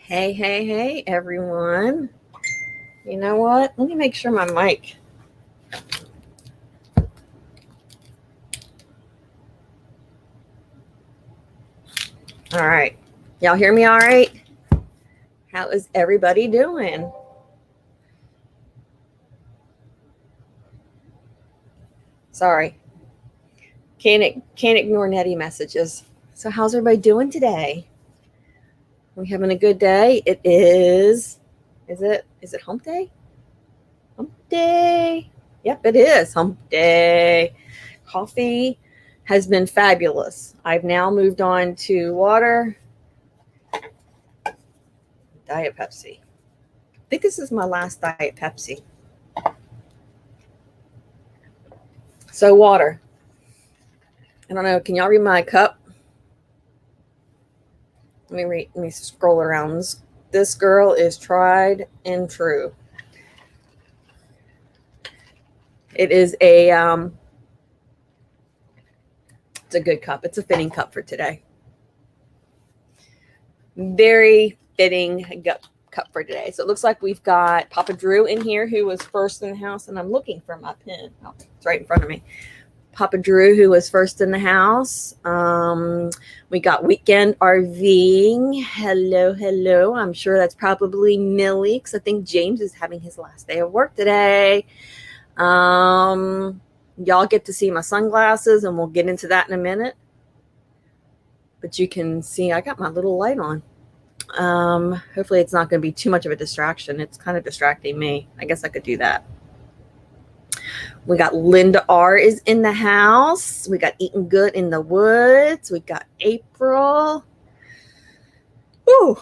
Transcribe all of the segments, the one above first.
Hey, hey, hey, everyone. You know what? Let me make sure my mic. All right. Y'all hear me all right? How is everybody doing? Sorry. Can't ignore Nettie messages. So how's everybody doing today? We having a good day? Is it hump day? Hump day. Yep, it is hump day. Coffee has been fabulous. I've now moved on to water, Diet Pepsi. I think this is my last Diet Pepsi. So water. I don't know. Can y'all read my cup? Let me scroll around. This girl is tried and true. It is it's a good cup. It's a fitting cup for today. Very fitting cup for today. So it looks like we've got Papa Drew in here, who was first in the house, and I'm looking for my pen. Oh, it's right in front of me. Papa Drew, who was first in the house. We got Weekend RVing. Hello, hello. I'm sure that's probably Millie, because I think James is having his last day of work today. Y'all get to see my sunglasses, and we'll get into that in a minute. But you can see I got my little light on. Hopefully it's not going to be too much of a distraction. It's kind of distracting me. I guess I could do that. We got Linda R is in the house. We got Eating Good in the Woods. We got April. Ooh.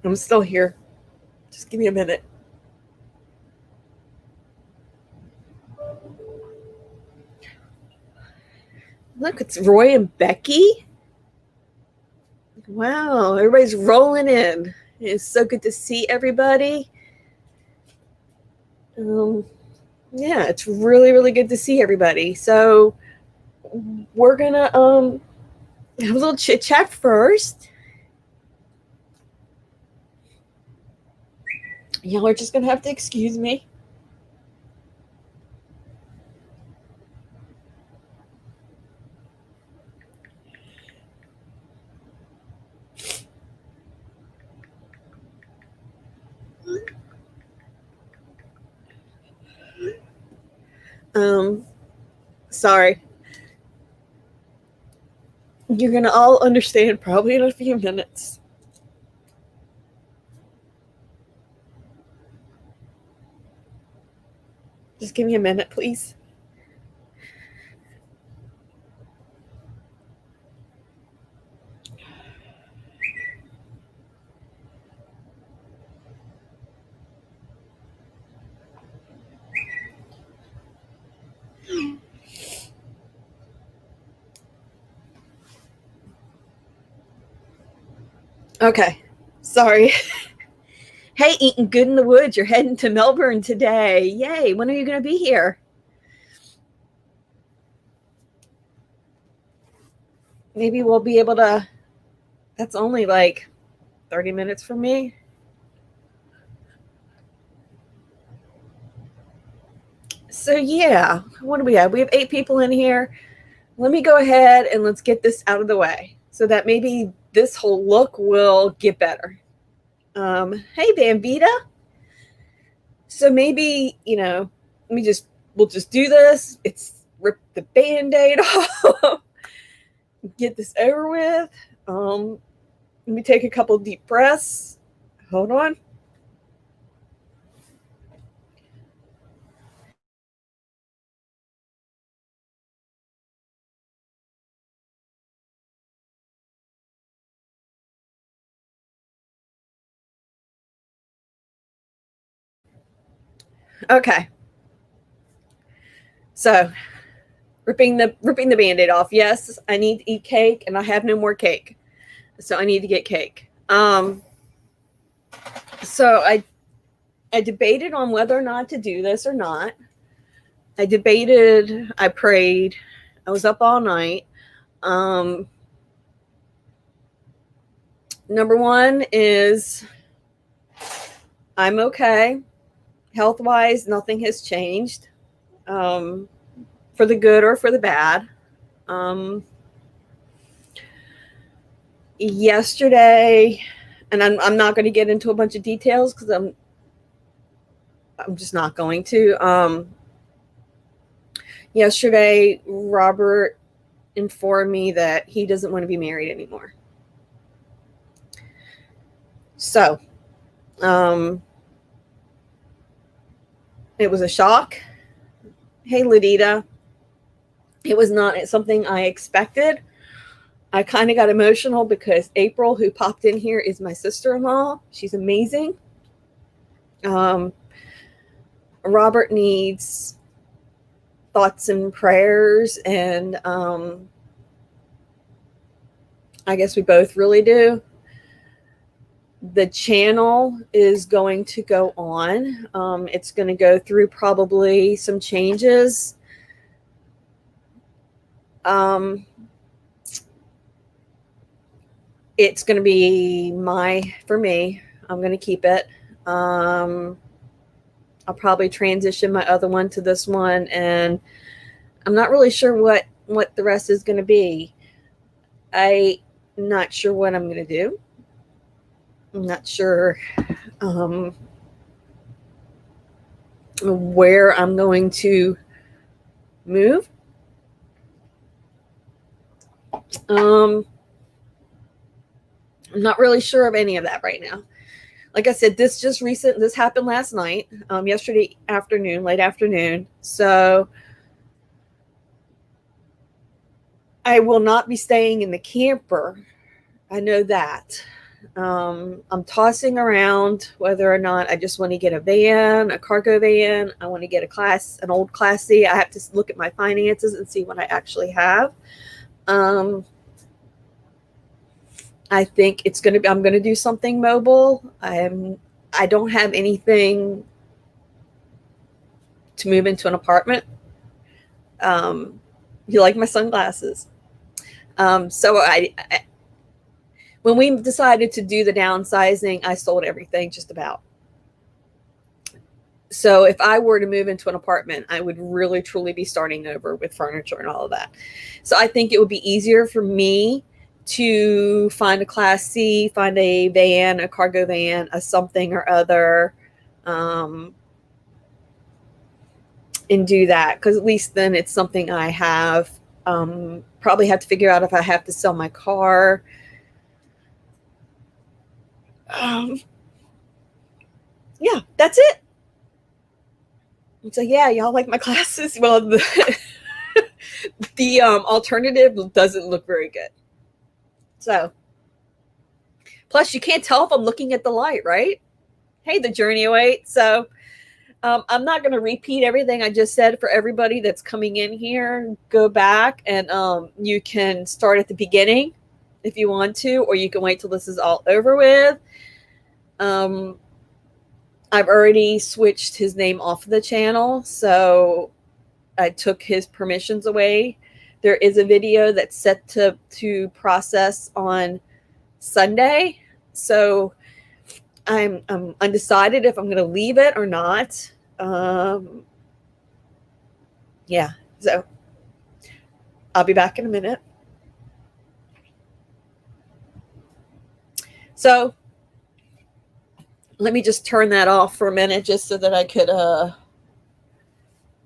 I'm still here. Just give me a minute. Look, it's Roy and Becky. Wow, everybody's rolling in. It's so good to see everybody. Yeah, it's really, really good to see everybody. So we're gonna have a little chit chat first. Y'all are just gonna have to excuse me. Sorry. You're gonna all understand probably in a few minutes. Just give me a minute, please. Okay. Sorry. Hey, Eating Good in the Woods, you're heading to Melbourne today. Yay. When are you going to be here? Maybe we'll be able to. That's only like 30 minutes from me. So, yeah. What do we have? We have 8 people in here. Let me go ahead and let's get this out of the way so that maybe this whole look will get better. Hey, Bambita. So maybe, we'll just do this. It's rip the Band-Aid off, get this over with. Let me take a couple deep breaths. Hold on. Okay. So ripping the Band-Aid off. Yes, I need to eat cake, and I have no more cake, so I need to get cake. So I debated on whether or not to do this or not. I debated. I prayed. I was up all night. Um, Number one is I'm okay. Health wise, nothing has changed for the good or for the bad. Um, Yesterday, and I'm not going to get into a bunch of details because I'm just not going to. Yesterday, Robert informed me that he doesn't want to be married anymore. So, it was a shock. Hey, Ladita. It was not something I expected. I kind of got emotional because April, who popped in here, is my sister-in-law. She's amazing. Robert needs thoughts and prayers, and I guess we both really do. The channel is going to go on. It's going to go through probably some changes. It's going to be for me. I'm going to keep it. I'll probably transition my other one to this one, and I'm not really sure what the rest is going to be. I'm not sure what I'm going to do. I'm not sure where I'm going to move. I'm not really sure of any of that right now. Like I said, this happened last night, yesterday afternoon, late afternoon. So I will not be staying in the camper. I know that. I'm tossing around whether or not I just want to get a van, a cargo van. I want to get an old Class C. I have to look at my finances and see what I actually have. I think I'm going to do something mobile. I don't have anything to move into an apartment. You like my sunglasses? So when we decided to do the downsizing, I sold everything just about. So if I were to move into an apartment, I would really truly be starting over with furniture and all of that. So I think it would be easier for me to find a Class C, find a van, a cargo van, a something or other, and do that, because at least then it's something I have. Probably have to figure out if I have to sell my car. Yeah, that's it. So yeah, y'all like my classes? Well, the alternative doesn't look very good. So, plus you can't tell if I'm looking at the light, right? Hey, the journey awaits. So, I'm not going to repeat everything I just said for everybody that's coming in here. Go back and you can start at the beginning if you want to, or you can wait till this is all over with. I've already switched his name off of the channel, so I took his permissions away. There is a video that's set to process on Sunday, so I'm undecided if I'm going to leave it or not. Yeah, so I'll be back in a minute. So let me just turn that off for a minute just so that I could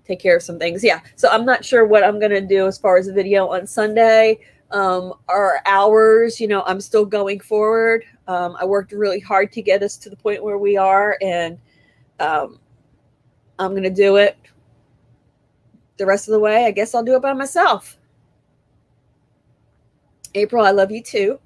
take care of some things. Yeah, so I'm not sure what I'm going to do as far as the video on Sunday. Our hours, I'm still going forward. I worked really hard to get us to the point where we are, and I'm going to do it the rest of the way. I guess I'll do it by myself. April, I love you too.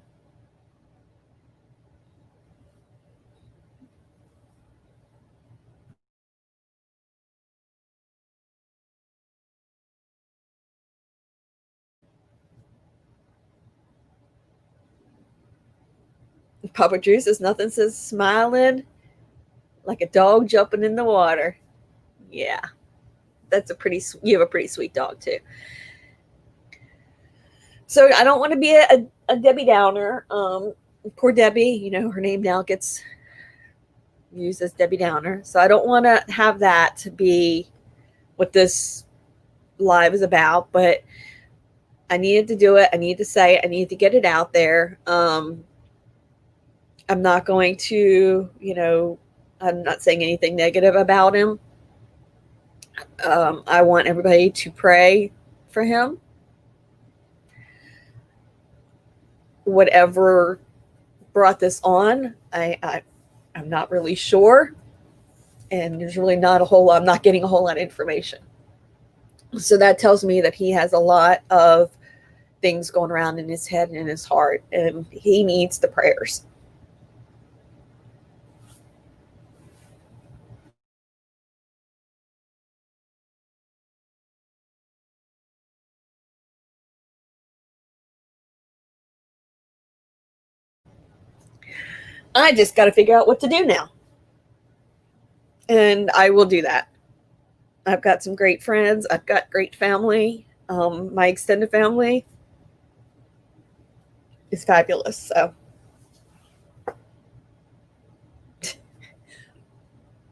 Papa Drew says nothing says smiling like a dog jumping in the water. Yeah, that's you have a pretty sweet dog too. So I don't want to be a Debbie Downer. Poor Debbie, her name now gets used as Debbie Downer. So I don't want to have that to be what this live is about, but I needed to do it. I need to say it. I need to get it out there. I'm not going to, I'm not saying anything negative about him. I want everybody to pray for him. Whatever brought this on, I'm not really sure. And there's really not a whole lot, I'm not getting a whole lot of information. So that tells me that he has a lot of things going around in his head and in his heart, and he needs the prayers. I just got to figure out what to do now. And I will do that. I've got some great friends. I've got great family. My extended family is fabulous.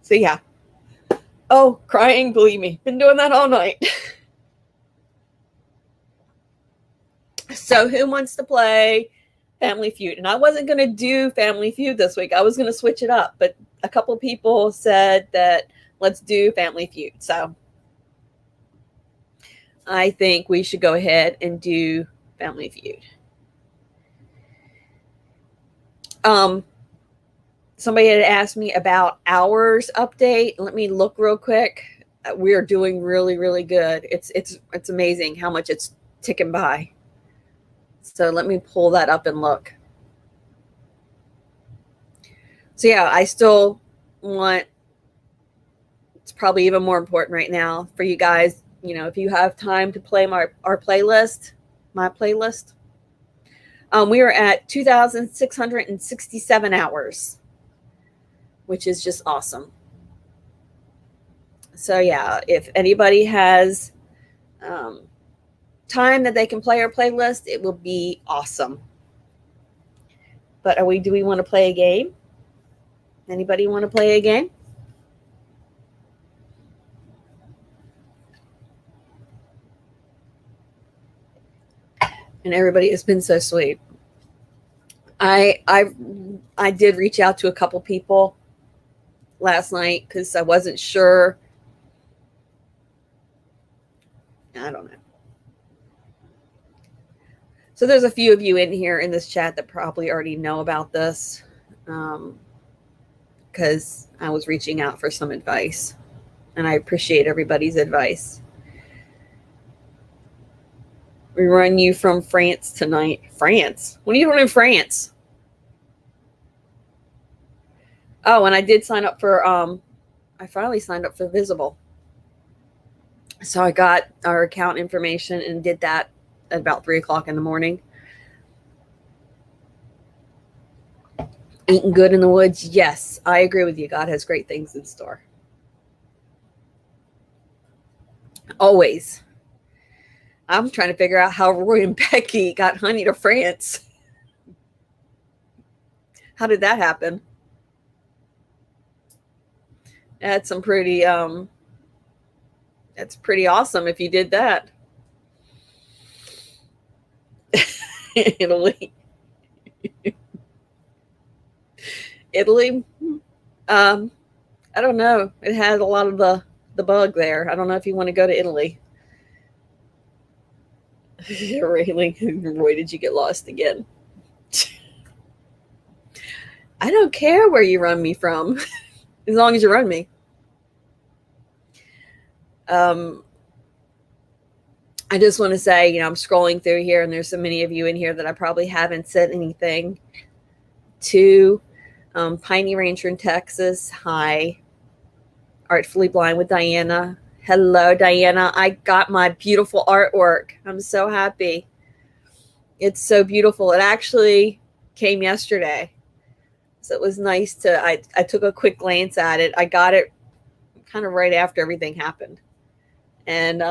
So yeah. Oh, crying, believe me. Been doing that all night. So who wants to play Family Feud? And I wasn't going to do Family Feud this week. I was going to switch it up, but a couple people said that let's do Family Feud. So I think we should go ahead and do Family Feud. Somebody had asked me about hours update. Let me look real quick. We are doing really, really good. It's amazing how much it's ticking by. So let me pull that up and look. So yeah, I still want, it's probably even more important right now for you guys, if you have time to play our playlist, my playlist. We are at 2,667 hours, which is just awesome. So yeah, if anybody has time that they can play our playlist, it will be awesome. But do we want to play a game? Anybody want to play a game? And everybody has been so sweet. I did reach out to a couple people last night because I wasn't sure. I don't know. So there's a few of you in here in this chat that probably already know about this because I was reaching out for some advice, and I appreciate everybody's advice. We run you from France tonight. France? What are you doing in France? Oh, and I did sign up for, I finally signed up for Visible. So I got our account information and did that at about 3 o'clock in the morning. Eating good in the woods. Yes, I agree with you. God has great things in store. Always. I'm trying to figure out how Roy and Becky got Honey to France. How did that happen? That's some pretty, that's pretty awesome if you did that. Italy. Italy. I don't know. It had a lot of the bug there. I don't know if you want to go to Italy. Really? Roy, did you get lost again? I don't care where you run me from, as long as you run me. I just want to say, I'm scrolling through here, and there's so many of you in here that I probably haven't said anything to. Piney Ranger in Texas. Hi. Artfully Blind with Diana. Hello, Diana. I got my beautiful artwork. I'm so happy. It's so beautiful. It actually came yesterday. So it was nice to, I took a quick glance at it. I got it kind of right after everything happened. And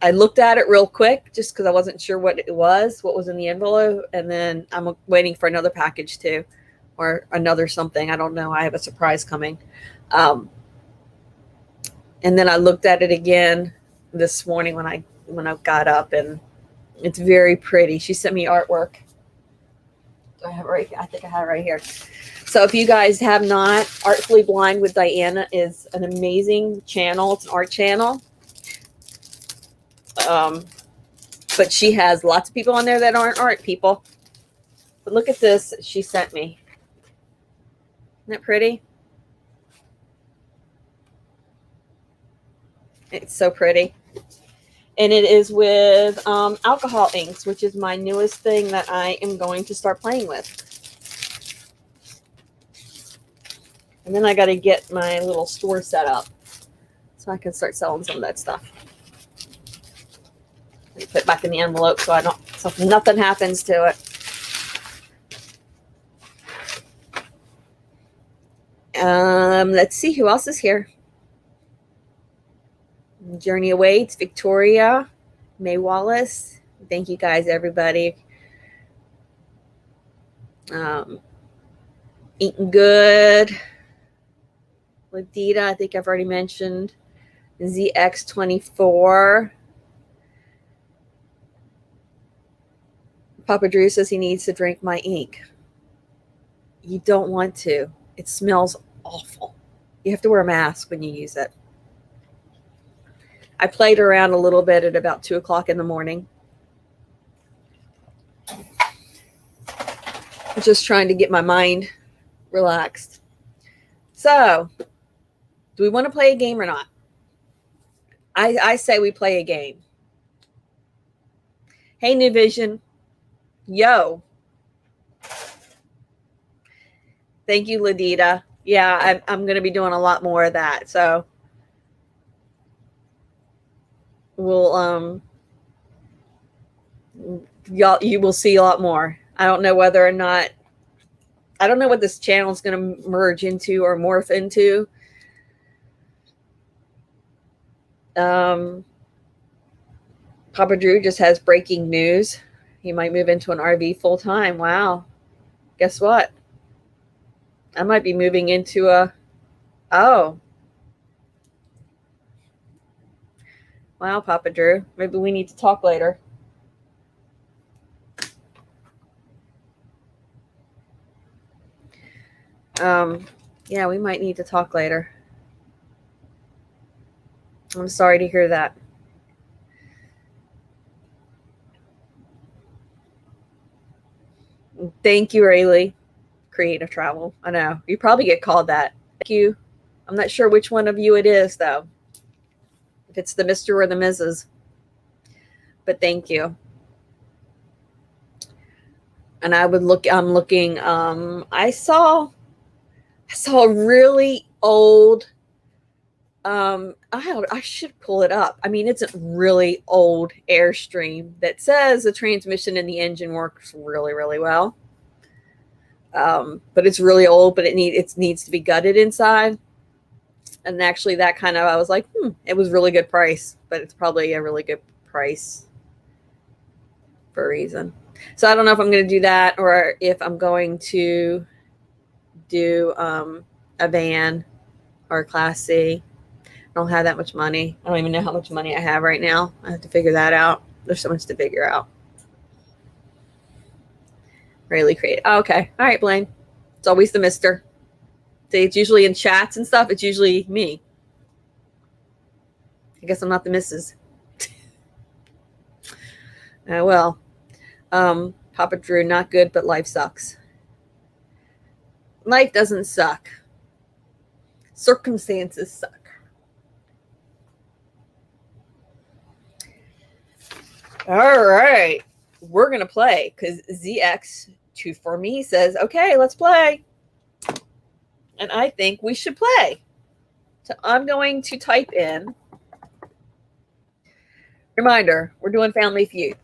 I looked at it real quick just because I wasn't sure what it was, what was in the envelope. And then I'm waiting for another package too, or another something. I don't know. I have a surprise coming. And then I looked at it again this morning when I got up, and it's very pretty. She sent me artwork. I have it right. I think I have it right here. So if you guys have not, Artfully Blind with Diana is an amazing channel. It's an art channel. But she has lots of people on there that aren't art people. But look at this she sent me. Isn't that pretty? It's so pretty. And it is with alcohol inks, which is my newest thing that I am going to start playing with. And then I got to get my little store set up so I can start selling some of that stuff. And put it back in the envelope so nothing happens to it. Let's see who else is here. Journey Awaits, Victoria, May Wallace. Thank you guys, everybody. Eating Good. Ladita, I think I've already mentioned. ZX24. Papa Drew says he needs to drink my ink. You don't want to. It smells awful. You have to wear a mask when you use it. I played around a little bit at about 2 o'clock in the morning. Just trying to get my mind relaxed. So, do we want to play a game or not? I say we play a game. Hey, New Vision. Yo. Thank you, Ladita. Yeah, I'm going to be doing a lot more of that. So, we'll you will see a lot more. I don't know whether or not, I don't know what this channel is going to merge into or morph into. Papa Drew just has breaking news. He might move into an RV full time. Wow. Guess what? I might be moving into oh. Wow, Papa Drew. Maybe we need to talk later. Yeah, we might need to talk later. I'm sorry to hear that. Thank you, Rayleigh. Creative travel. I know. You probably get called that. Thank you. I'm not sure which one of you it is, though. If it's the Mr. or the Mrs. But thank you. And I'm looking, I saw a really old, I should pull it up. I mean, it's a really old Airstream that says the transmission and the engine works really, really well. But it's really old, but it needs to be gutted inside. And actually that kind of, I was like, it was really good price, but it's probably a really good price for a reason. So I don't know if I'm going to do that or if I'm going to do a van or a Class C. I don't have that much money. I don't even know how much money I have right now. I have to figure that out. There's so much to figure out. Really creative. Oh, okay. All right, Blaine. It's always the Mr. See, it's usually in chats and stuff. It's usually me. I guess I'm not the Mrs. Well, Papa Drew, not good, but life sucks. Life doesn't suck. Circumstances suck. All right. We're going to play because ZX2 for me says, okay, let's play. And I think we should play. So I'm going to type in. Reminder, we're doing Family Feud.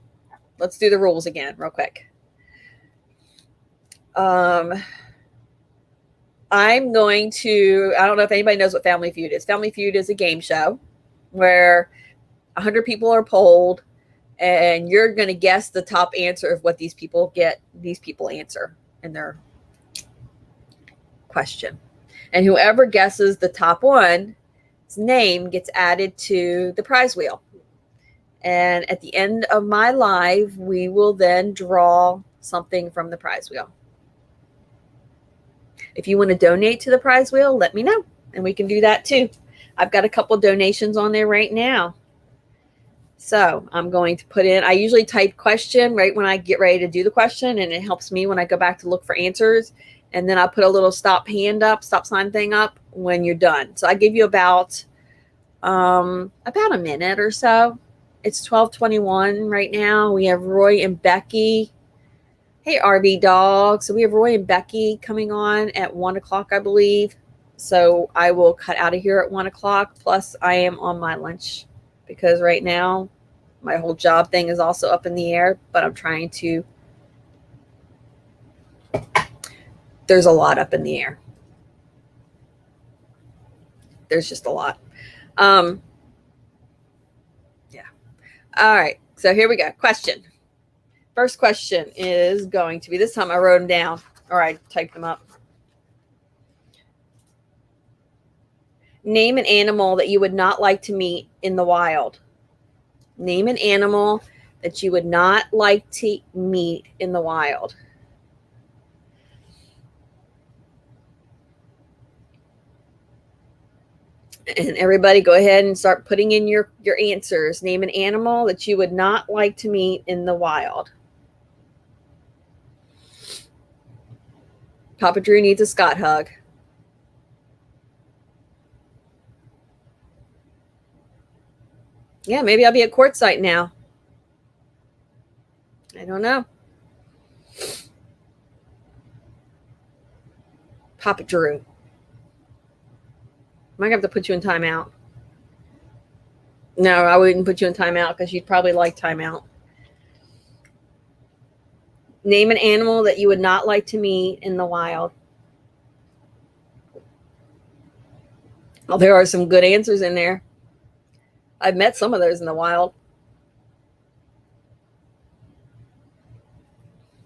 Let's do the rules again real quick. I'm going to, I don't know if anybody knows what Family Feud is. Family Feud is a game show where 100 people are polled, and you're going to guess the top answer of what these people answer in their question. And whoever guesses the top one's name gets added to the prize wheel. And at the end of my live, we will then draw something from the prize wheel. If you want to donate to the prize wheel, let me know, and we can do that too. I've got a couple donations on there right now. So I'm going to put in, I usually type question right when I get ready to do the question, and it helps me when I go back to look for answers. And then I'll put a little stop sign thing up when you're done. So I give you about a minute or so. It's 12:21 right now. We have Roy and Becky. Hey, RB Dog. So we have Roy and Becky coming on at 1 o'clock, I believe. So I will cut out of here at 1 o'clock. Plus, I am on my lunch because right now my whole job thing is also up in the air, but I'm trying to. There's a lot up in the air. There's just a lot. Yeah. All right. So here we go. Question. First question is going to be, this time I wrote them down, or I typed them up. Name an animal that you would not like to meet in the wild. Name an animal that you would not like to meet in the wild. And everybody go ahead and start putting in your answers. Name an animal that you would not like to meet in the wild. Papa Drew needs a Scott hug. Yeah, maybe I'll be at Quartzsite now. I don't know. Papa Drew. Might have to put you in timeout. No, I wouldn't put you in timeout because you'd probably like timeout. Name an animal that you would not like to meet in the wild. Well, there are some good answers in there. I've met some of those in the wild.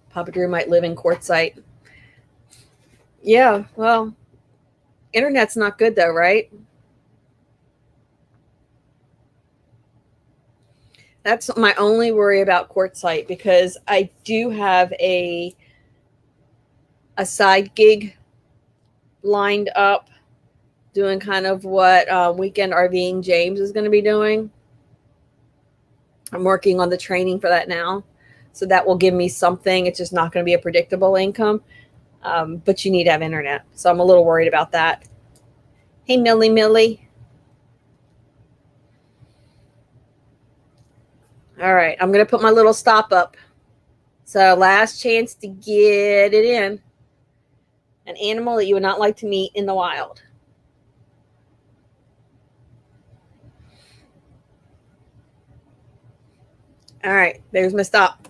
Papa Drew might live in Quartzsite. Yeah, well, internet's not good though, right? That's my only worry about Quartzsite, because I do have a side gig lined up doing kind of what Weekend RVing James is going to be doing. I'm working on the training for that now. So that will give me something. It's just not going to be a predictable income. But you need to have internet. So I'm a little worried about that. Hey, Millie. All right. I'm going to put my little stop up. So last chance to get it in. An animal that you would not like to meet in the wild. All right. There's my stop.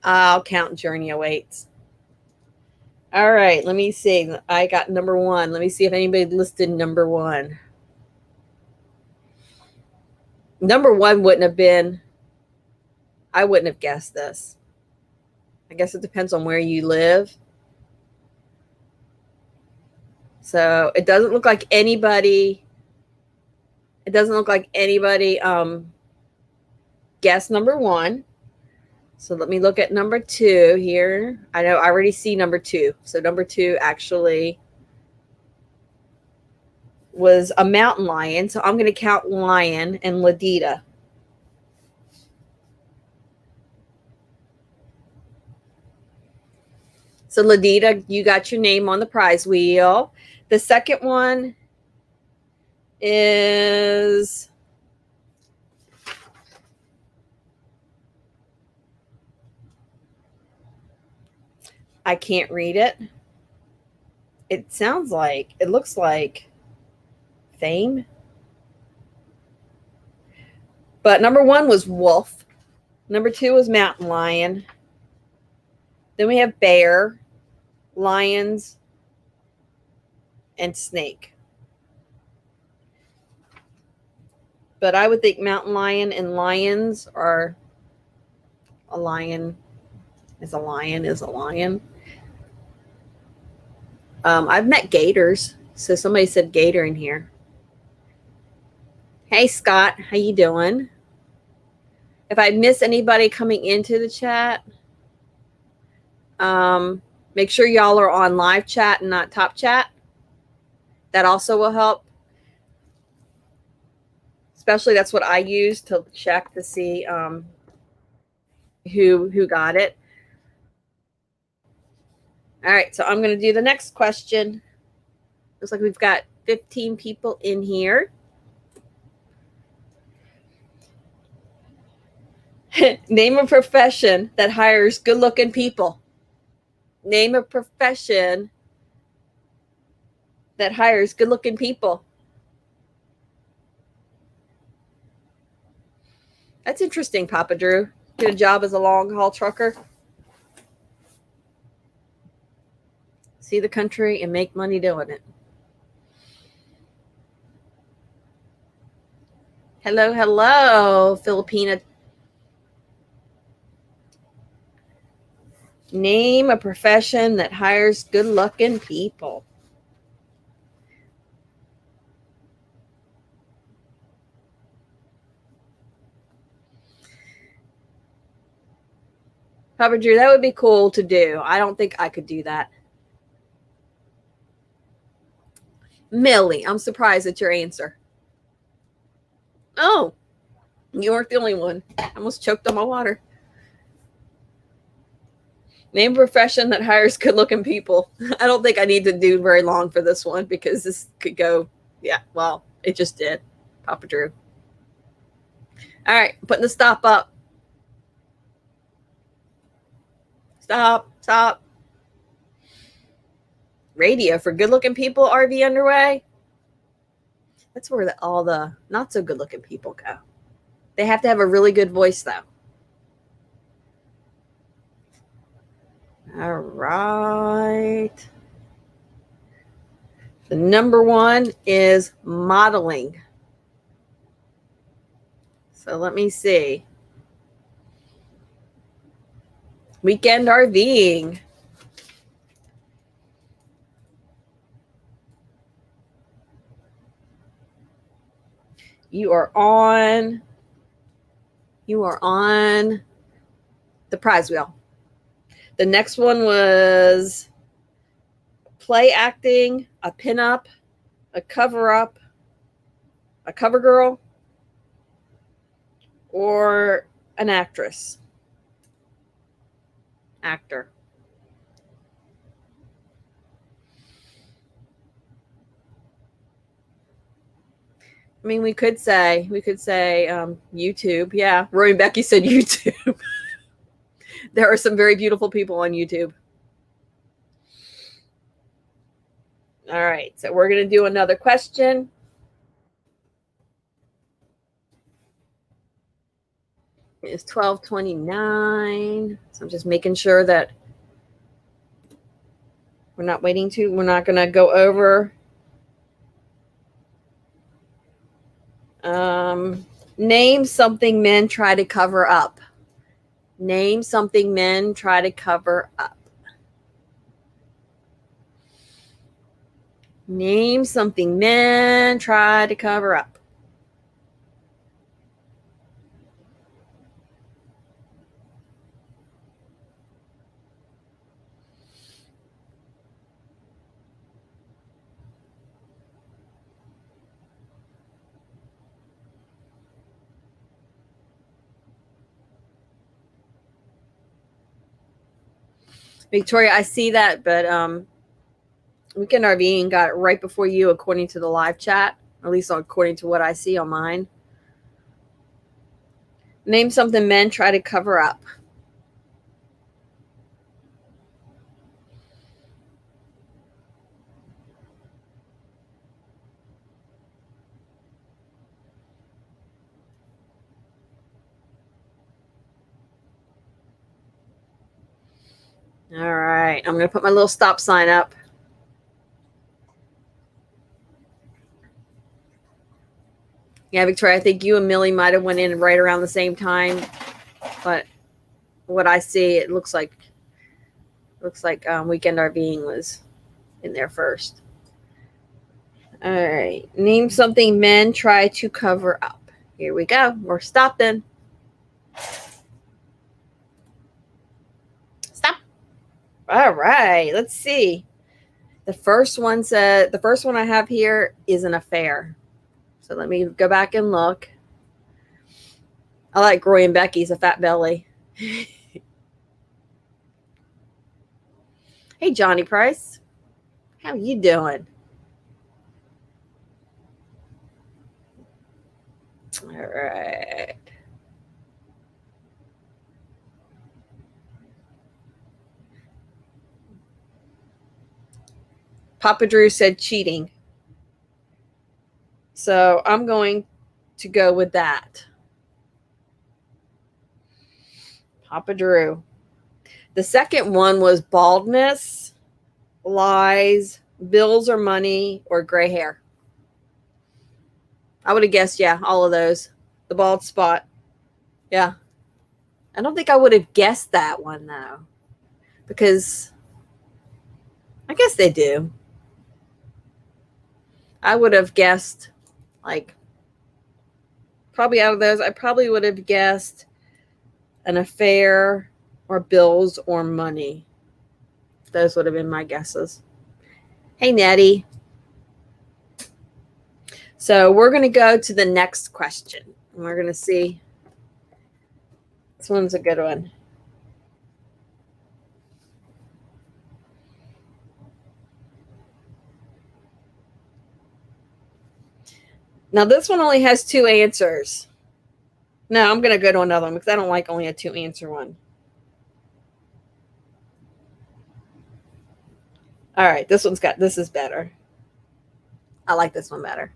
I'll count Journey Awaits. All right. Let me see. I got number one. Let me see if anybody listed number one. Number one wouldn't have been, I wouldn't have guessed this. I guess it depends on where you live. So it doesn't look like anybody, guessed number one. So let me look at number two here. I know I already see number two. So number two actually was a mountain lion. So I'm going to count lion and Ladita. So Ladita, you got your name on the prize wheel. The second one is I can't read it. It looks like Fame. But number one was wolf. Number two was mountain lion. Then we have bear. lions, and snake. But I would think mountain lion and lions are a lion is a lion is a lion. I've met gators. So somebody said gator in here. Hey Scott, how you doing? If I miss anybody coming into the chat, make sure y'all are on live chat and not top chat. That also will help. Especially that's what I use to check to see who got it. All right, so I'm going to do the next question. Looks like we've got 15 people in here. Name a profession that hires good-looking people. Name a profession that hires good-looking people. That's interesting, Papa Drew. Get a job as a long-haul trucker. See the country and make money doing it. Hello, hello, Filipina. Name a profession that hires good-looking people. Papa Drew, that would be cool to do. I don't think I could do that. Millie, I'm surprised at your answer. Oh, you weren't the only one. I almost choked on my water. Name a profession that hires good-looking people. I don't think I need to do very long for this one because this could go, yeah, well, it just did. Papa Drew. All right, putting the stop up. Stop. Radio for good-looking people, RV underway. That's where all the not so good-looking people go. They have to have a really good voice, though. All right. The number one is modeling. So let me see. Weekend RVing. You are on the prize wheel. The next one was play acting, a pinup, a cover up, a cover girl, or an actor. I mean, we could say YouTube. Yeah, Roy and Becky said YouTube. There are some very beautiful people on YouTube. All right, so we're going to do another question. It's 12:29. So I'm just making sure that we're not going to go over. Name something men try to cover up. Name something men try to cover up. Name something men try to cover up. Victoria, I see that, but Weekend RVing got it right before you, according to the live chat, or at least according to what I see on mine. Name something men try to cover up. All right. I'm going to put my little stop sign up. Yeah, Victoria, I think you and Millie might have went in right around the same time, but what I see, it looks like Weekend RVing was in there first. All right. Name something men try to cover up. Here we go. We're stopping. Stop. All right. Let's see. The first one I have here is an affair. So let me go back and look. I like Roy and Becky's a fat belly. Hey, Johnny Price. How you doing? All right. Papa Drew said cheating. So I'm going to go with that. Papa Drew. The second one was baldness, lies, bills or money, or gray hair. I would have guessed, yeah, all of those. The bald spot. Yeah. I don't think I would have guessed that one, though, because I guess they do. I would have guessed, like, probably out of those, I probably would have guessed an affair or bills or money. Those would have been my guesses. Hey, Nettie. So we're going to go to the next question. And we're going to see. This one's a good one. Now, this one only has 2 answers. No, I'm going to go to another one because I don't like only a 2-answer one. All right, this is better. I like this one better.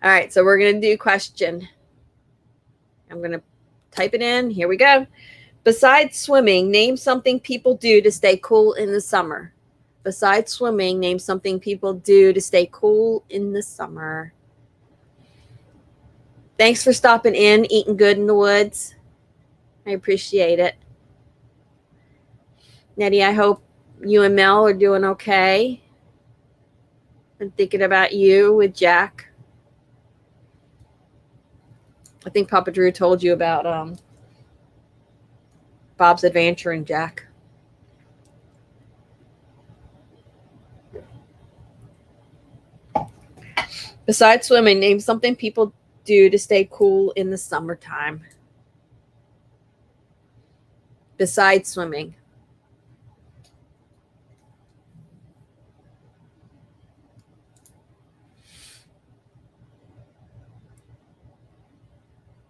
All right, so we're going to do question. I'm going to type it in. Here we go. Besides swimming, name something people do to stay cool in the summer. Besides swimming, name something people do to stay cool in the summer. Thanks for stopping in, eating good in the woods. I appreciate it. Nettie, I hope you and Mel are doing okay. I'm thinking about you with Jack. I think Papa Drew told you about Bob's adventure and Jack. Besides swimming, name something people do to stay cool in the summertime. Besides swimming.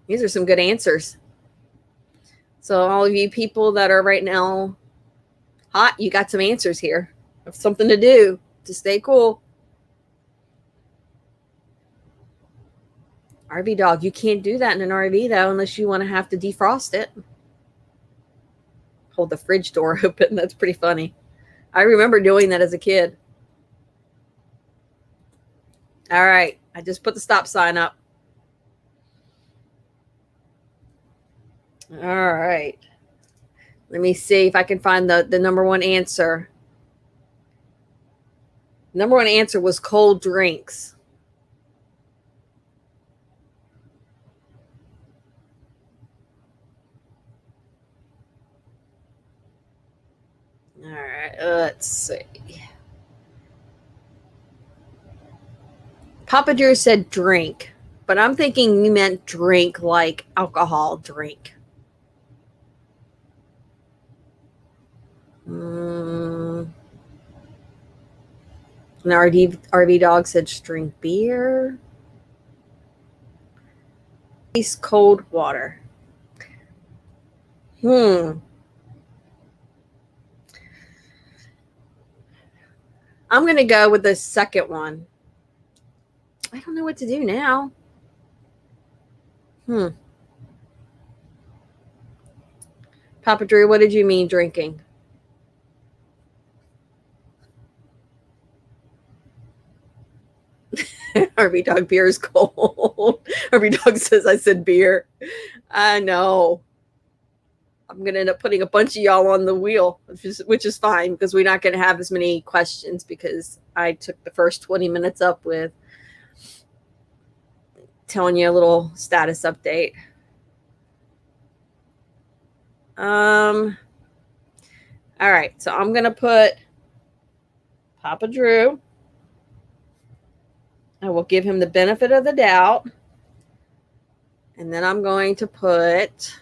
These are some good answers. So all of you people that are right now hot, you got some answers here of something to do to stay cool. RV dog, you can't do that in an RV though unless you want to have to defrost it. Hold the fridge door open. That's pretty funny. I remember doing that as a kid. All right. I just put the stop sign up. All right. Let me see if I can find the number one answer. Number one answer was cold drinks. All right. Let's see. Papa Drew said drink, but I'm thinking you meant drink like alcohol drink. An RV dog said drink beer. Ice cold water. I'm going to go with the second one. I don't know what to do now. Papa Drew, what did you mean drinking? RV dog beer is cold. RV dog says I said beer. I know. I'm going to end up putting a bunch of y'all on the wheel, which is fine because we're not going to have as many questions because I took the first 20 minutes up with telling you a little status update. All right, so I'm going to put Papa Drew. I will give him the benefit of the doubt. And then I'm going to put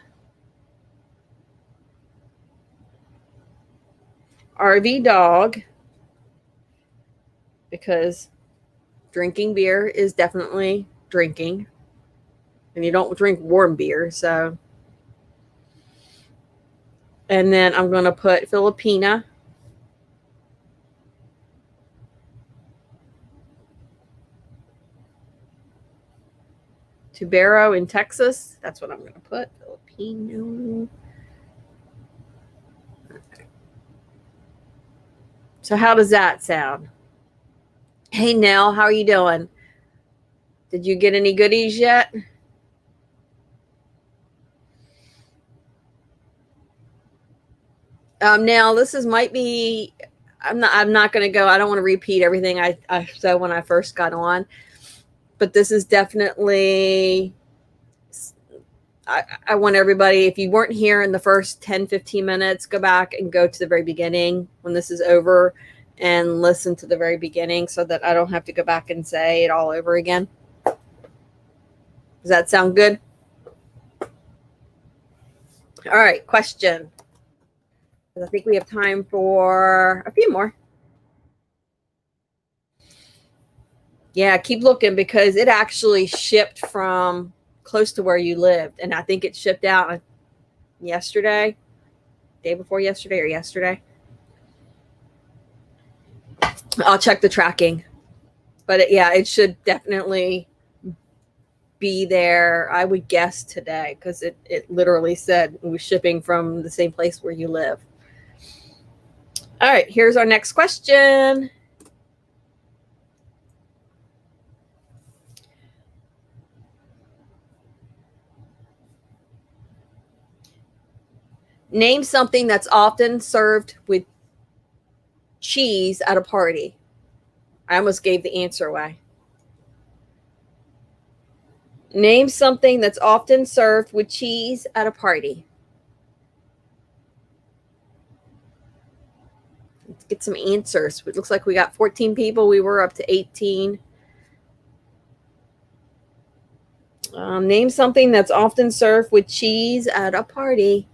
RV dog because drinking beer is definitely drinking. And you don't drink warm beer, so. And then I'm going to put Filipina. Tubero in Texas. That's what I'm going to put. Filipino. Okay. So how does that sound? Hey, Nell, how are you doing? Did you get any goodies yet? Now this might be. I'm not going to go. I don't want to repeat everything I said when I first got on, but this is definitely. I want everybody, if you weren't here in the first 10, 15 minutes, go back and go to the very beginning when this is over and listen to the very beginning so that I don't have to go back and say it all over again. Does that sound good? All right, question. I think we have time for a few more. Yeah, keep looking because it actually shipped from close to where you lived. And I think it shipped out yesterday, day before yesterday or yesterday. I'll check the tracking. But it should definitely be there, I would guess, today because it literally said it was shipping from the same place where you live. All right, here's our next question. Name something that's often served with cheese at a party. I almost gave the answer away. Name something that's often served with cheese at a party. Let's get some answers. It looks like we got 14 people. We were up to 18. Name something that's often served with cheese at a party.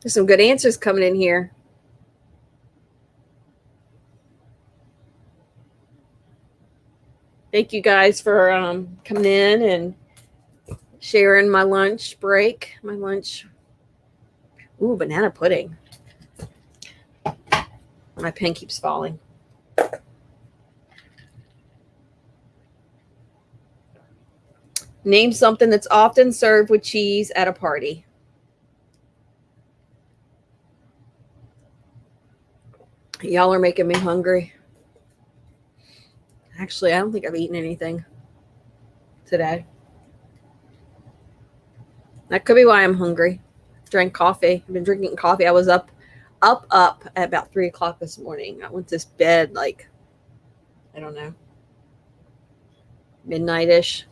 There's some good answers coming in here. Thank you guys for coming in and sharing my lunch break. My lunch. Ooh, banana pudding. My pen keeps falling. Name something that's often served with cheese at a party. Y'all are making me hungry. Actually, I don't think I've eaten anything today. That could be why I'm hungry. Drank coffee. I've been drinking coffee. I was up at about 3 o'clock this morning. I went to bed like, I don't know, midnight-ish.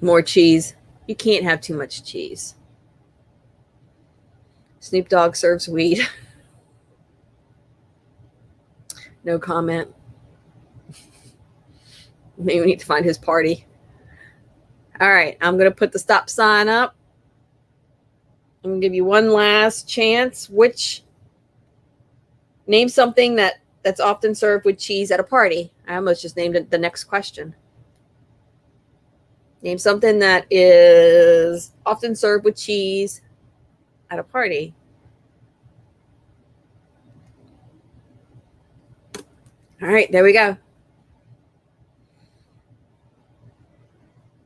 More cheese. You can't have too much cheese. Snoop Dogg serves weed. No comment. Maybe we need to find his party. All right, I'm going to put the stop sign up. I'm going to give you one last chance. Name something that's often served with cheese at a party. I almost just named it the next question. Name something that is often served with cheese at a party. All right, there we go.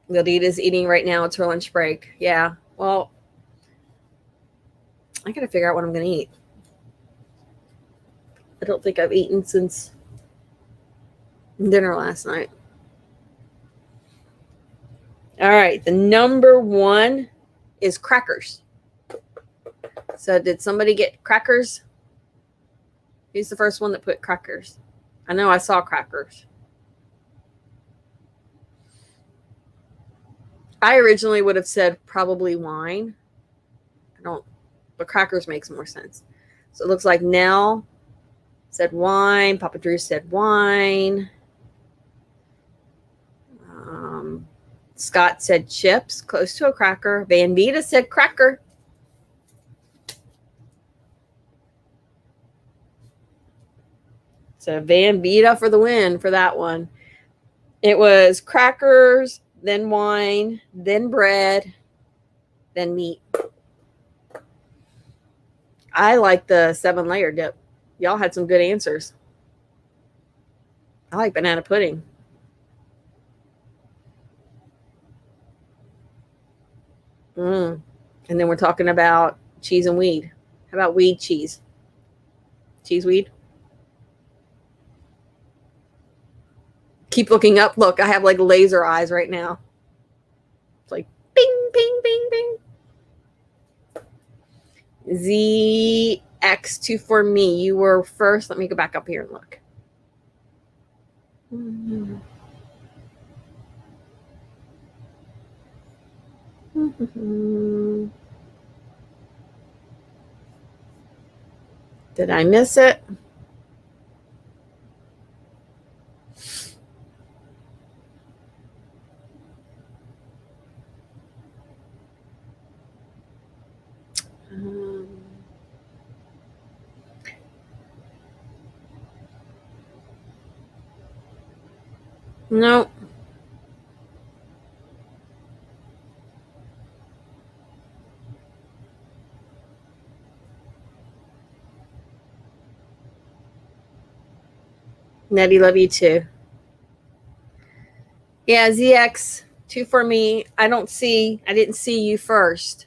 Lilita's eating right now. It's her lunch break. Yeah. Well, I got to figure out what I'm going to eat. I don't think I've eaten since dinner last night. All right. The number one is crackers. So did somebody get crackers? Who's the first one that put crackers? I know I saw crackers. I originally would have said probably wine. But crackers makes more sense. So it looks like Nell said wine. Papa Drew said wine. Scott said chips, close to a cracker. Van Vita said cracker. So Van Vita for the win for that one. It was crackers, then wine, then bread, then meat. I like the 7-layer dip. Y'all had some good answers. I like banana pudding. And then we're talking about cheese and weed. How about weed cheese? Cheese weed? Keep looking up. Look, I have like laser eyes right now. It's like bing, bing, bing, bing. ZX2 for me. You were first. Let me go back up here and look. Did I miss it? No. Nettie, love you too. Yeah, ZX2 for me. I didn't see you first.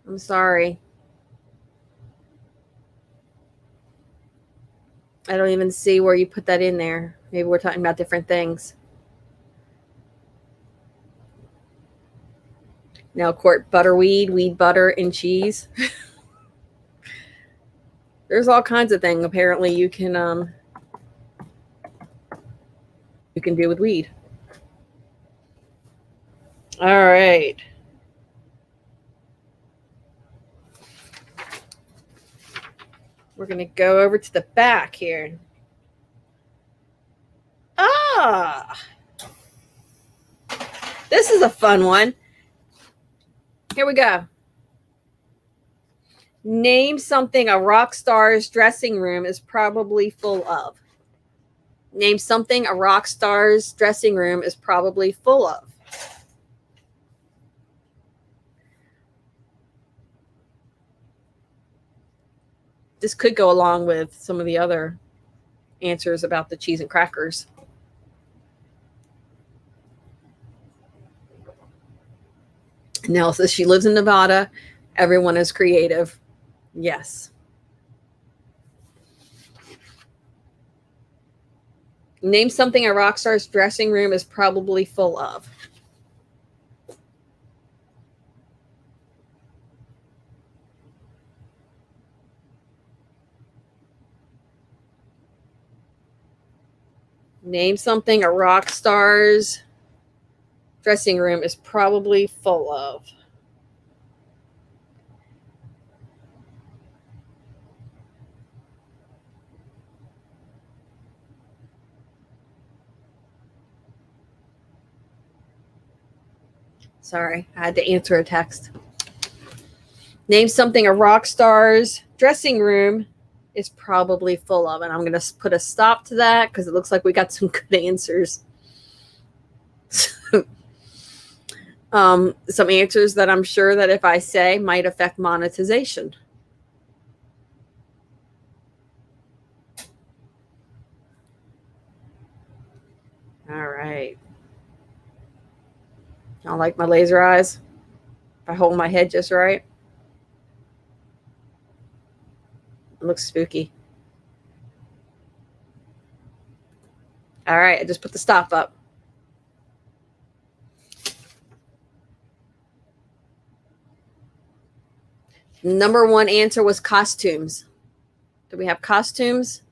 I'm sorry. I don't even see where you put that in there. Maybe we're talking about different things. Now, quart butterweed, weed butter, and cheese. There's all kinds of things apparently you can do with weed. All right. We're going to go over to the back here. This is a fun one. Here we go. Name something a rock star's dressing room is probably full of. Name something a rock star's dressing room is probably full of. This could go along with some of the other answers about the cheese and crackers. Nell says she lives in Nevada. Everyone is creative. Yes. Name something a rock star's dressing room is probably full of. Name something a rock star's dressing room is probably full of. Sorry, I had to answer a text. Name something a rock star's dressing room is probably full of. And I'm going to put a stop to that because it looks like we got some good answers. Some answers that I'm sure that if I say might affect monetization. All right. I like my laser eyes. If I hold my head just right. It looks spooky. All right, I just put the stop up. Number one answer was costumes. Do we have costumes?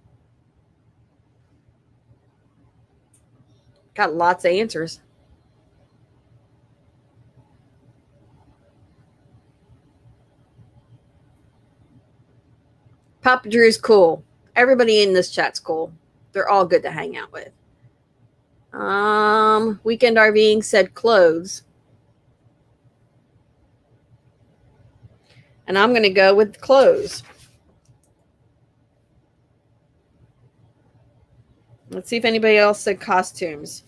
Got lots of answers. Papa Drew's cool. Everybody in this chat's cool. They're all good to hang out with. Weekend RVing said clothes. And I'm going to go with clothes. Let's see if anybody else said costumes.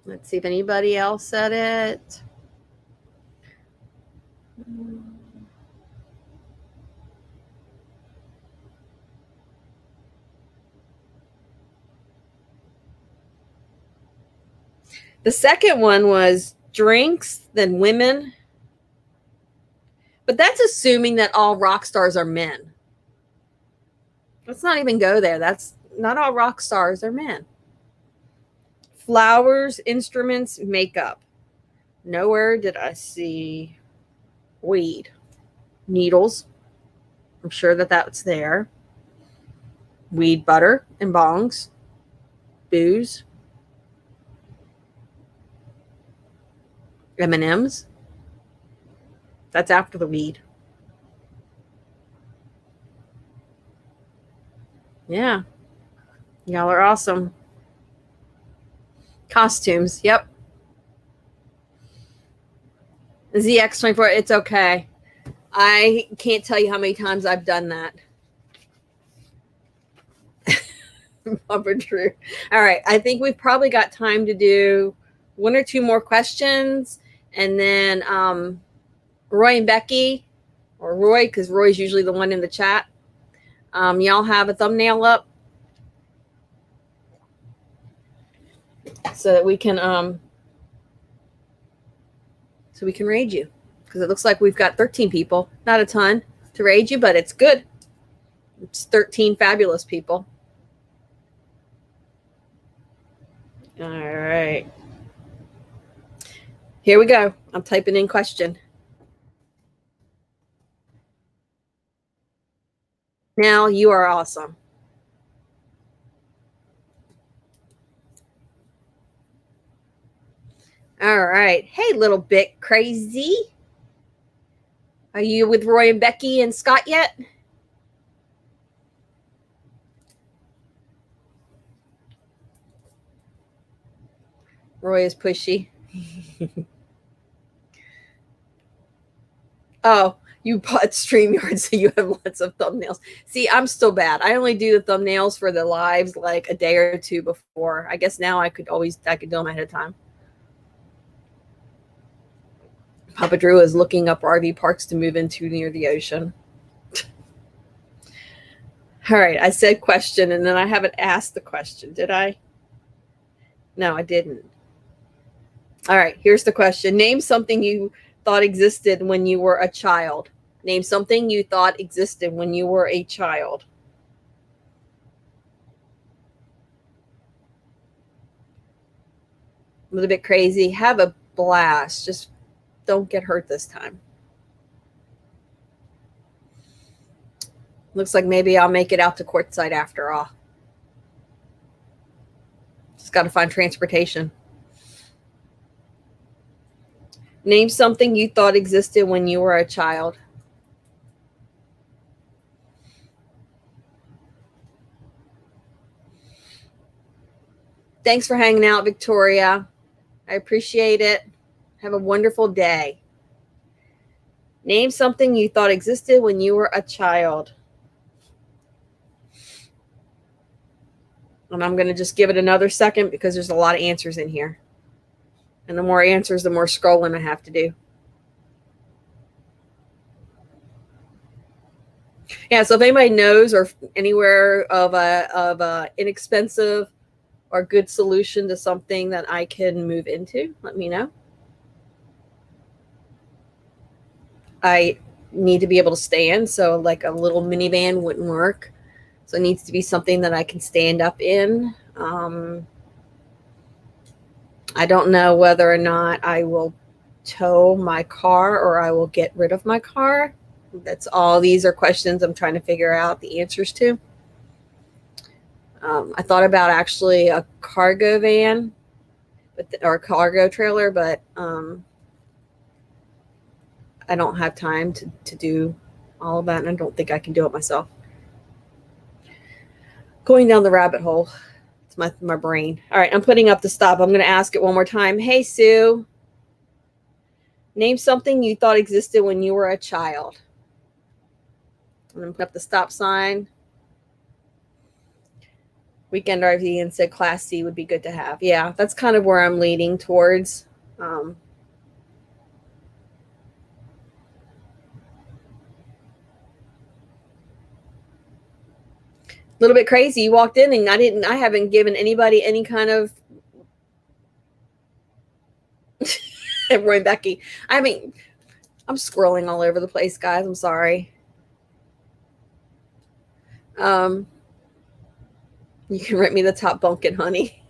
Let's see if anybody else said it. The second one was drinks, then women. But that's assuming that all rock stars are men. Let's not even go there. That's not all rock stars are men. Flowers, instruments, makeup. Nowhere did I see weed. Needles. I'm sure that that's there. Weed, butter, and bongs. Booze. M&Ms. That's after the weed. Yeah. Y'all are awesome. Costumes. Yep. ZX24. It's okay. I can't tell you how many times I've done that. Papa Drew. All right. I think we've probably got time to do one or two more questions. And then Roy and Becky, or Roy, because Roy's usually the one in the chat. Y'all have a thumbnail up so that we can raid you, because it looks like we've got 13 people. Not a ton to raid you, but it's good. It's 13 fabulous people. All right. Here we go. I'm typing in question. Now you are awesome. All right. Hey, little bit crazy. Are you with Roy and Becky and Scott yet? Roy is pushy. Oh, you bought StreamYard, so you have lots of thumbnails. See, I'm still bad. I only do the thumbnails for the lives like a day or two before. I guess now I could do them ahead of time. Papa Drew is looking up RV parks to move into near the ocean. All right, I said question, and then I haven't asked the question, did I? No, I didn't. All right, here's the question. Name something you thought existed when you were a child. Name something you thought existed when you were a child. A little bit crazy. Have a blast. Just don't get hurt this time. Looks like maybe I'll make it out to Quartzsite after all. Just got to find transportation. Name something you thought existed when you were a child. Thanks for hanging out, Victoria. I appreciate it. Have a wonderful day. Name something you thought existed when you were a child. And I'm going to just give it another second because there's a lot of answers in here. And the more answers, the more scrolling I have to do. Yeah, so if anybody knows or anywhere of a inexpensive or a good solution to something that I can move into, let me know. I need to be able to stand, so like a little minivan wouldn't work. So it needs to be something that I can stand up in. I don't know whether or not I will tow my car or I will get rid of my car. That's all. These are questions I'm trying to figure out the answers to. I thought about actually a cargo van, or a cargo trailer, but I don't have time to do all of that, and I don't think I can do it myself. Going down the rabbit hole. It's my brain. All right, I'm putting up the stop. I'm going to ask it one more time. Hey, Sue, name something you thought existed when you were a child. I'm going to put up the stop sign. Weekend RV and said Class C would be good to have. Yeah, that's kind of where I'm leaning towards. A little bit crazy. You walked in and I haven't given anybody any kind of Roy and Becky. I mean, I'm scrolling all over the place, guys. I'm sorry. You can rent me the top bunk and honey.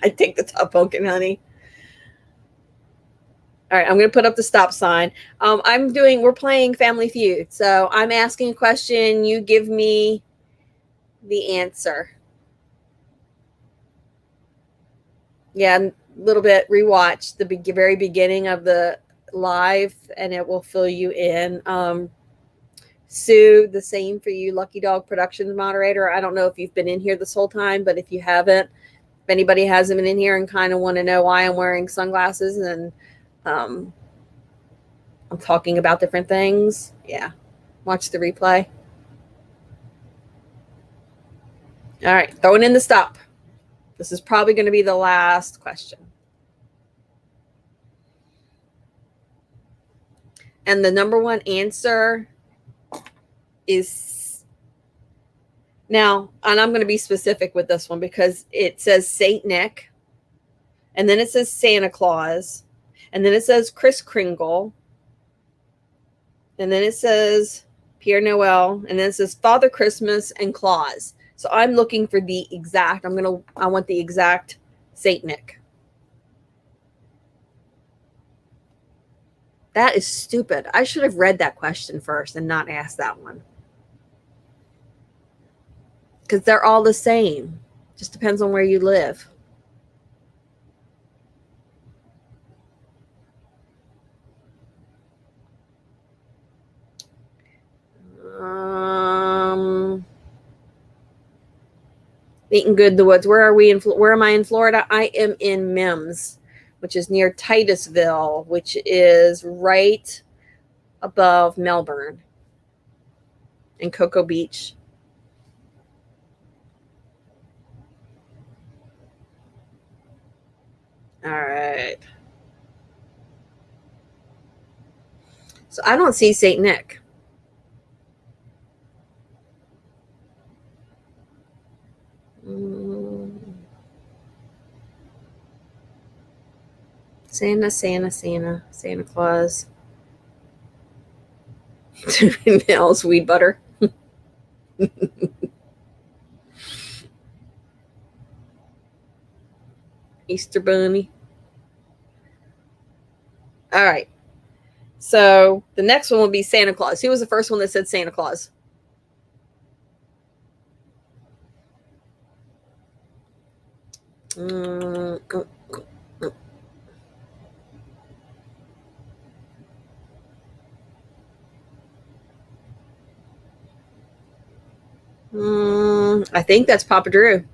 I'd take the top bunk and honey. All right, I'm going to put up the stop sign. We're playing Family Feud. So I'm asking a question. You give me the answer. Yeah, a little bit. Rewatch the very beginning of the live and it will fill you in. Sue, the same for you, Lucky Dog Productions moderator. I don't know if you've been in here this whole time, but if you haven't, if anybody hasn't been in here and kind of want to know why I'm wearing sunglasses and I'm talking about different things, yeah, watch the replay. All right, throwing in the stop. This is probably going to be the last question. And the number one answer is now, and I'm going to be specific with this one because it says Saint Nick, and then it says Santa Claus, and then it says Kris Kringle, and then it says Pierre Noel, and then it says Father Christmas and Claus. So I'm looking for the exact, I want the exact Saint Nick. That is stupid. I should have read that question first and not asked that one. Because they're all the same. Just depends on where you live. Eating good in the woods. Where am I in Florida? I am in Mims, which is near Titusville, which is right above Melbourne and Cocoa Beach. All right. So I don't see Saint Nick. Santa Claus. Nels weed butter. Easter Bunny. All right. So the next one will be Santa Claus. Who was the first one that said Santa Claus? I think that's Papa Drew.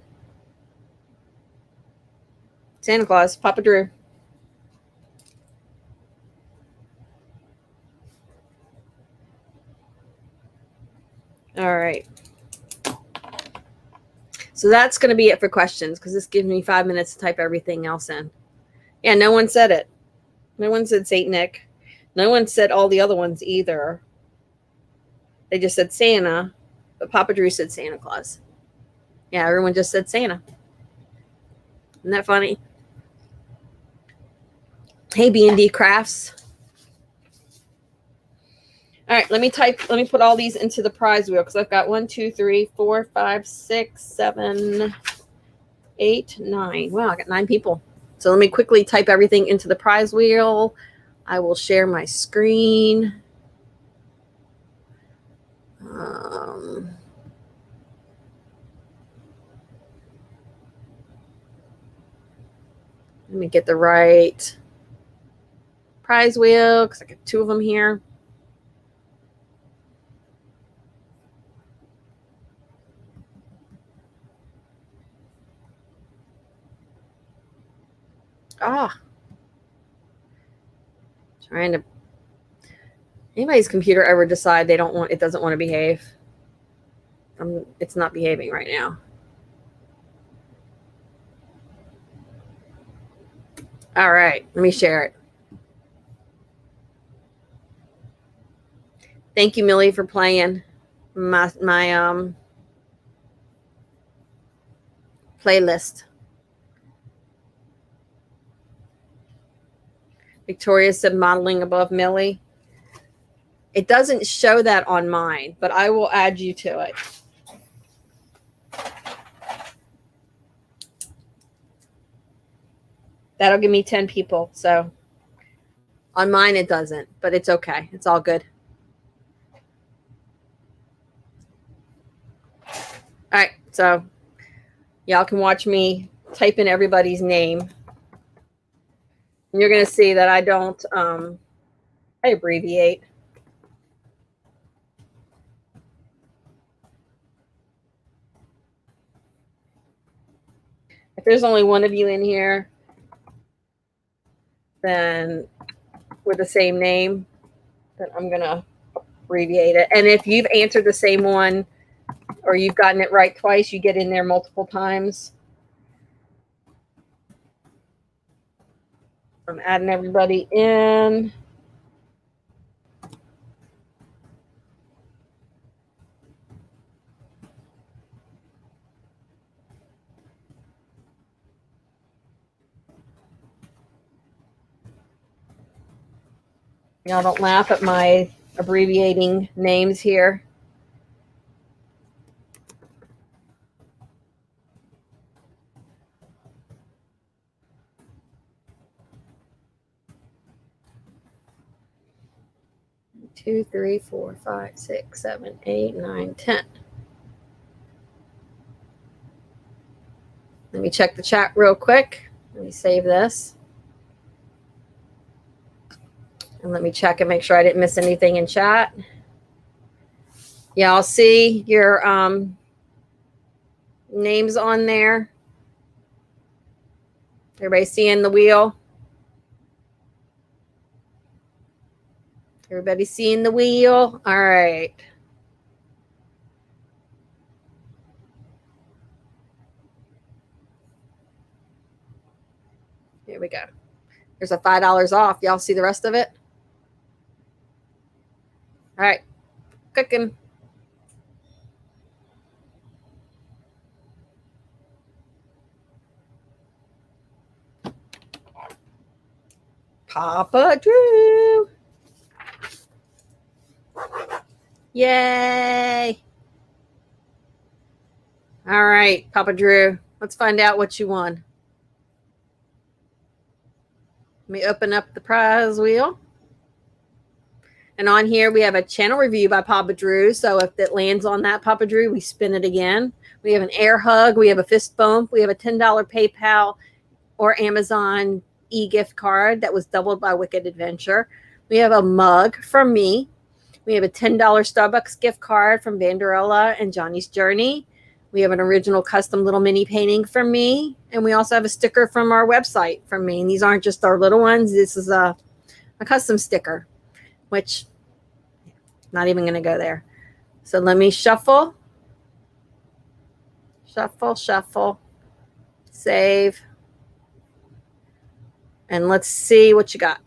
Santa Claus, Papa Drew. All right. So that's going to be it for questions because this gives me 5 minutes to type everything else in. Yeah, no one said it. No one said Saint Nick. No one said all the other ones either. They just said Santa, but Papa Drew said Santa Claus. Yeah, everyone just said Santa. Isn't that funny? Hey, B&D Crafts. All right, let me put all these into the prize wheel because I've got 1, 2, 3, 4, 5, 6, 7, 8, 9. Wow, I got 9 people. So let me quickly type everything into the prize wheel. I will share my screen. Let me get the right prize wheel because I got 2 of them here. Trying to. Anybody's computer ever decide it doesn't want to behave? It's not behaving right now. All right, let me share it. Thank you, Millie, for playing my playlist. Victoria said modeling above Millie. It doesn't show that on mine, but I will add you to it. That'll give me 10 people. So on mine, it doesn't, but it's okay. It's all good. All right. So y'all can watch me type in everybody's name. And you're going to see that I don't, I abbreviate. If there's only one of you in here, then with the same name, then I'm going to abbreviate it. And if you've answered the same one or you've gotten it right twice, you get in there multiple times. I'm adding everybody in. Y'all don't laugh at my abbreviating names here. Two, 3, 4, 5, 6, 7, 8, 9, 10. Let me check the chat real quick. Let me save this. And let me check and make sure I didn't miss anything in chat. Y'all see your names on there? Everybody seeing the wheel? Everybody seeing the wheel? All right. Here we go. There's a $5 off. Y'all see the rest of it? All right. Cooking. Papa Drew. Yay. All right, Papa Drew. Let's find out what you won. Let me open up the prize wheel. And on here, we have a channel review by Papa Drew. So if it lands on that, Papa Drew, we spin it again. We have an air hug. We have a fist bump. We have a $10 PayPal or Amazon e-gift card that was doubled by Wicked Adventure. We have a mug from me. We have a $10 Starbucks gift card from Vanderella and Johnny's Journey. We have an original custom little mini painting from me. And we also have a sticker from our website from me. And these aren't just our little ones. This is a custom sticker, which not even going to go there. So let me shuffle, save. And let's see what you got.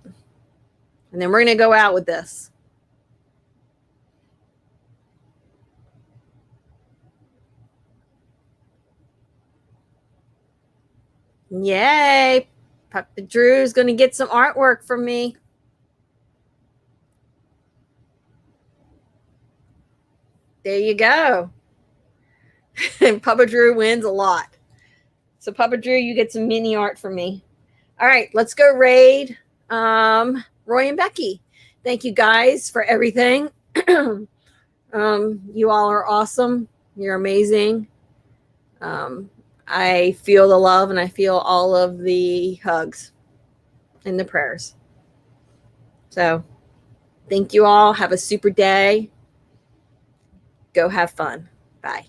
And then we're going to go out with this. Yay. Papa Drew's going to get some artwork from me. There you go. And Papa Drew wins a lot. So Papa Drew, you get some mini art from me. All right, let's go raid Roy and Becky. Thank you guys for everything. You all are awesome. You're amazing. I feel the love and I feel all of the hugs and the prayers. So thank you all. Have a super day. Go have fun. Bye.